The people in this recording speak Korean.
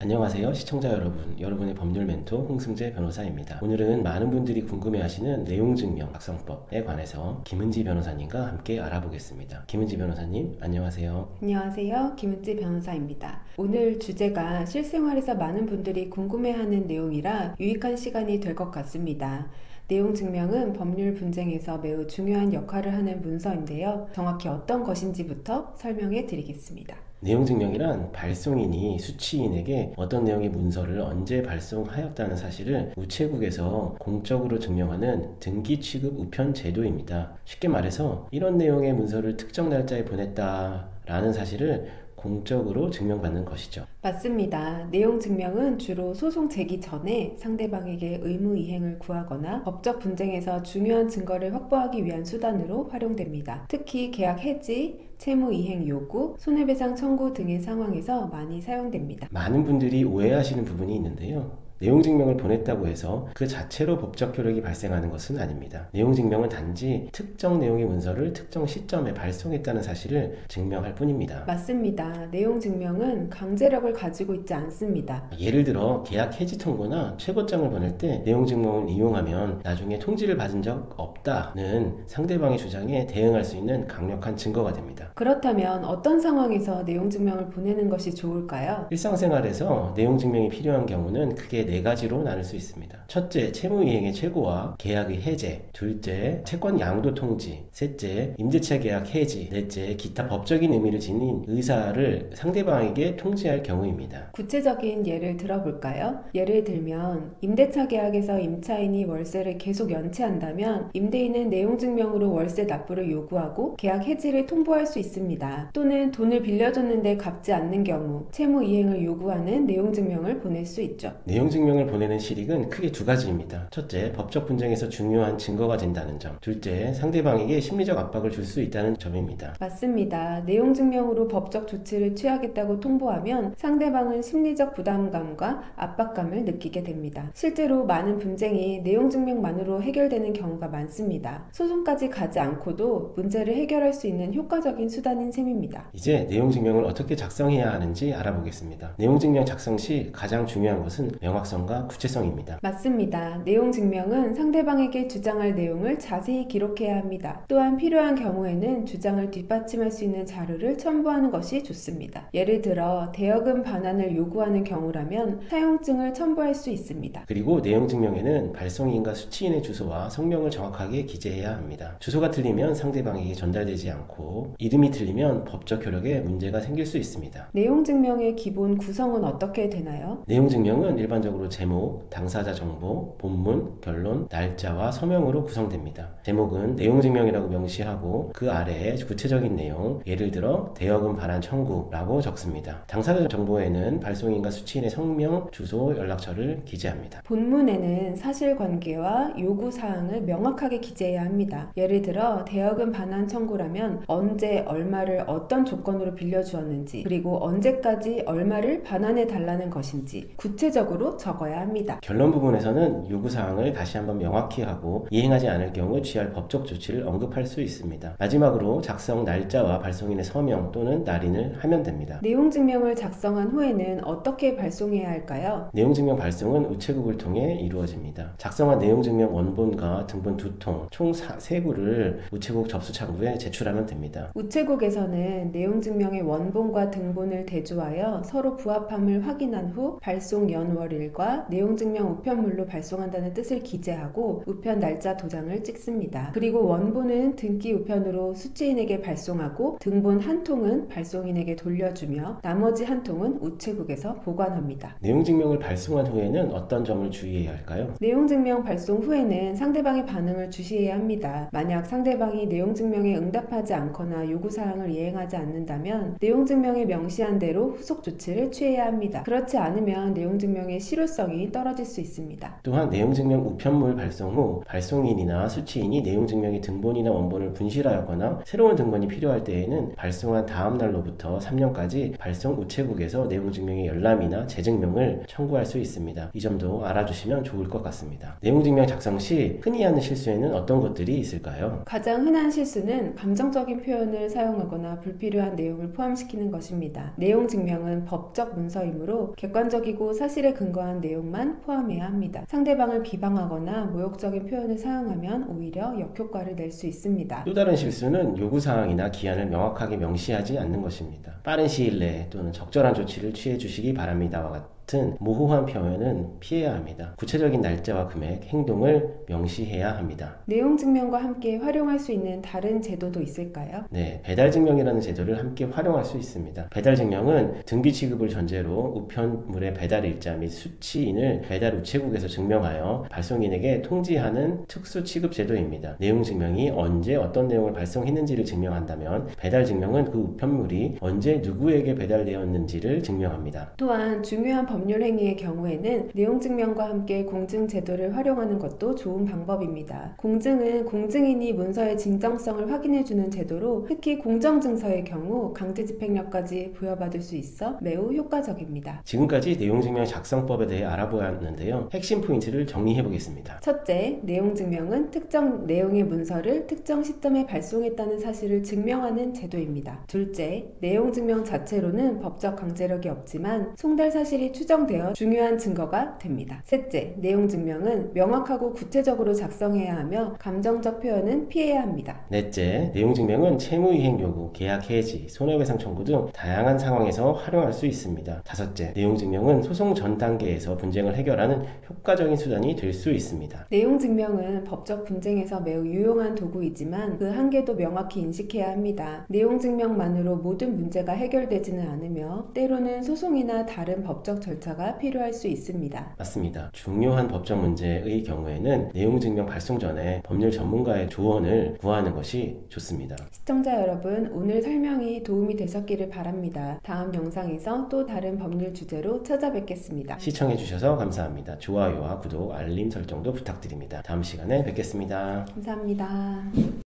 안녕하세요 시청자 여러분, 여러분의 법률 멘토 홍승재 변호사입니다. 오늘은 많은 분들이 궁금해하시는 내용증명 작성법에 관해서 김은지 변호사님과 함께 알아보겠습니다. 김은지 변호사님 안녕하세요. 안녕하세요. 김은지 변호사입니다. 오늘 주제가 실생활에서 많은 분들이 궁금해하는 내용이라 유익한 시간이 될 것 같습니다. 내용 증명은 법률 분쟁에서 매우 중요한 역할을 하는 문서인데요. 정확히 어떤 것인지부터 설명해 드리겠습니다. 내용증명이란 발송인이 수취인에게 어떤 내용의 문서를 언제 발송하였다는 사실을 우체국에서 공적으로 증명하는 등기 취급 우편 제도입니다. 쉽게 말해서 이런 내용의 문서를 특정 날짜에 보냈다라는 사실을 공적으로 증명받는 것이죠. 맞습니다. 내용 증명은 주로 소송 제기 전에 상대방에게 의무 이행을 구하거나 법적 분쟁에서 중요한 증거를 확보하기 위한 수단으로 활용됩니다. 특히 계약 해지, 채무 이행 요구, 손해배상 청구 등의 상황에서 많이 사용됩니다. 많은 분들이 오해하시는 부분이 있는데요. 내용증명을 보냈다고 해서 그 자체로 법적 효력이 발생하는 것은 아닙니다. 내용증명은 단지 특정 내용의 문서를 특정 시점에 발송했다는 사실을 증명할 뿐입니다. 맞습니다. 내용 증명은 강제력을 가지고 있지 않습니다. 예를 들어 계약 해지 통보나 최고장을 보낼 때 내용증명을 이용하면 나중에 통지를 받은 적 없다는 상대방의 주장에 대응할 수 있는 강력한 증거가 됩니다. 그렇다면 어떤 상황에서 내용 증명을 보내는 것이 좋을까요? 일상생활에서 내용증명이 필요한 경우는 크게 네 가지로 나눌 수 있습니다. 첫째, 채무이행의 최고와 계약의 해제. 둘째, 채권 양도 통지. 셋째, 임대차 계약 해지. 넷째, 기타 법적인 의미를 지닌 의사를 상대방에게 통지할 경우입니다. 구체적인 예를 들어볼까요? 예를 들면 임대차 계약에서 임차인이 월세를 계속 연체한다면 임대인은 내용 증명으로 월세 납부를 요구하고 계약 해지를 통보할 수 있습니다. 또는 돈을 빌려줬는데 갚지 않는 경우 채무 이행을 요구하는 내용 증명을 보낼 수 있죠. 내용증명을 보내는 실익은 크게 두 가지입니다. 첫째, 법적 분쟁에서 중요한 증거가 된다는 점. 둘째, 상대방에게 심리적 압박을 줄 수 있다는 점입니다. 맞습니다. 내용 증명으로 법적 조치를 취하겠다고 통보하면 상대방은 심리적 부담감과 압박감을 느끼게 됩니다. 실제로 많은 분쟁이 내용 증명만으로 해결되는 경우가 많습니다. 소송까지 가지 않고도 문제를 해결할 수 있는 효과적인 수단인 셈입니다. 이제 내용증명을 어떻게 작성해야 하는지 알아보겠습니다. 내용증명 작성 시 가장 중요한 것은 명확성과 구체성입니다. 맞습니다. 내용 증명은 상대방에게 주장할 내용을 자세히 기록해야 합니다. 또한 필요한 경우에는 주장을 뒷받침할 수 있는 자료를 첨부하는 것이 좋습니다. 예를 들어 대여금 반환을 요구하는 경우라면 사용증을 첨부할 수 있습니다. 그리고 내용증명에는 발송인과 수취인의 주소와 성명을 정확하게 기재해야 합니다. 주소가 틀리면 상대방에게 전달되지 않고 이름이 틀리면 법적 효력에 문제가 생길 수 있습니다. 내용 증명의 기본 구성은 어떻게 되나요? 내용증명은 일반적으로 제목, 당사자 정보, 본문, 결론, 날짜와 서명으로 구성됩니다. 제목은 내용증명이라고 명시하고 그 아래에 구체적인 내용, 예를 들어 대여금 반환 청구라고 적습니다. 당사자 정보에는 발송인과 수취인의 성명, 주소, 연락처를 기재합니다. 본문에는 사실관계와 요구사항을 명확하게 기재해야 합니다. 예를 들어 대여금 반환 청구라면 언제 얼마를 어떤 조건으로 빌려주었는지 그리고 언제까지 얼마를 반환해 달라는 것인지 구체적으로 적어야 합니다. 결론 부분에서는 요구사항을 다시 한번 명확히 하고 이행하지 않을 경우 취할 법적 조치를 언급할 수 있습니다. 마지막으로 작성 날짜와 발송인의 서명 또는 날인을 하면 됩니다. 내용 증명을 작성한 후에는 어떻게 발송해야 할까요? 내용증명 발송은 우체국을 통해 이루어집니다. 작성한 내용증명 원본과 등본 2통, 총 3부를 우체국 접수창구에 제출하면 됩니다. 우체국에서는 내용 증명의 원본과 등본을 대조하여 서로 부합함을 확인한 후 발송 연월일과 내용 증명 우편물로 발송한다는 뜻을 기재하고 우편 날짜 도장을 찍습니다. 그리고 원본은 등기 우편으로 수취인에게 발송하고 등본 한 통은 발송인에게 돌려주며 나머지 한 통은 우체국에서 보관합니다. 내용증명을 발송한 후에는 어떤 점을 주의해야 할까요? 내용 증명 발송 후에는 상대방의 반응을 주시해야 합니다. 만약 상대방이 내용 증명에 응답하지 않거나 요구사항을 이행하지 않는다면 내용 증명에 명시한 대로 후속 조치를 취해야 합니다. 그렇지 않으면 내용 증명에 실효 실효성이 떨어질 수 있습니다. 또한 내용증명 우편물 발송 후 발송인이나 수취인이 내용증명의 등본이나 원본을 분실하였거나 새로운 등본이 필요할 때에는 발송한 다음 날로부터 3년까지 발송 우체국에서 내용증명의 열람이나 재증명을 청구할 수 있습니다. 이 점도 알아주시면 좋을 것 같습니다. 내용증명 작성 시 흔히 하는 실수에는 어떤 것들이 있을까요? 가장 흔한 실수는 감정적인 표현을 사용하거나 불필요한 내용을 포함시키는 것입니다. 내용 증명은 법적 문서이므로 객관적이고 사실에 근거한 내용만 포함해야 합니다. 상대방을 비방하거나 모욕적인 표현을 사용하면 오히려 역효과를 낼 수 있습니다. 또 다른 실수는 요구사항이나 기한을 명확하게 명시하지 않는 것입니다. 빠른 시일 내에 또는 적절한 조치를 취해 주시기 바랍니다와 같은 모호한 표현은 피해야 합니다. 구체적인 날짜와 금액, 행동을 명시해야 합니다. 내용 증명과 함께 활용할 수 있는 다른 제도도 있을까요? 네, 배달증명이라는 제도를 함께 활용할 수 있습니다. 배달증명은 등기 취급을 전제로 우편물의 배달 일자 및 수취인을 배달 우체국에서 증명하여 발송인에게 통지하는 특수 취급 제도입니다. 내용 증명이 언제 어떤 내용을 발송했는지를 증명한다면 배달증명은 그 우편물이 언제 누구에게 배달되었는지를 증명합니다. 또한 중요한 법률 행위의 경우에는 내용 증명과 함께 공증 제도를 활용하는 것도 좋은 방법입니다. 공증은 공증인이 문서의 진정성을 확인해주는 제도로 특히 공정증서의 경우 강제 집행력까지 부여받을 수 있어 매우 효과적입니다. 지금까지 내용증명 작성법에 대해 알아보았는데요. 핵심 포인트를 정리해 보겠습니다. 첫째, 내용 증명은 특정 내용의 문서를 특정 시점에 발송했다는 사실을 증명하는 제도입니다. 둘째, 내용 증명 자체로는 법적 강제력이 없지만 송달 사실이 추정되어 중요한 증거가 됩니다. 셋째, 내용 증명은 명확하고 구체적으로 작성해야 하며 감정적 표현은 피해야 합니다. 넷째, 내용증명은 채무이행 요구, 계약 해지, 손해배상 청구 등 다양한 상황에서 활용할 수 있습니다. 다섯째, 내용증명은 소송 전 단계에서 분쟁을 해결하는 효과적인 수단이 될 수 있습니다. 내용 증명은 법적 분쟁에서 매우 유용한 도구이지만 그 한계도 명확히 인식해야 합니다. 내용 증명만으로 모든 문제가 해결되지는 않으며 때로는 소송이나 다른 법적 절차가 필요할 수 있습니다. 맞습니다. 중요한 법적 문제의 경우에는 내용증명 발송 전에 법률 전문가의 조언을 구하는 것이 좋습니다. 시청자 여러분, 오늘 설명이 도움이 되셨기를 바랍니다. 다음 영상에서 또 다른 법률 주제로 찾아뵙겠습니다. 시청해주셔서 감사합니다. 좋아요와 구독, 알림 설정도 부탁드립니다. 다음 시간에 뵙겠습니다. 감사합니다.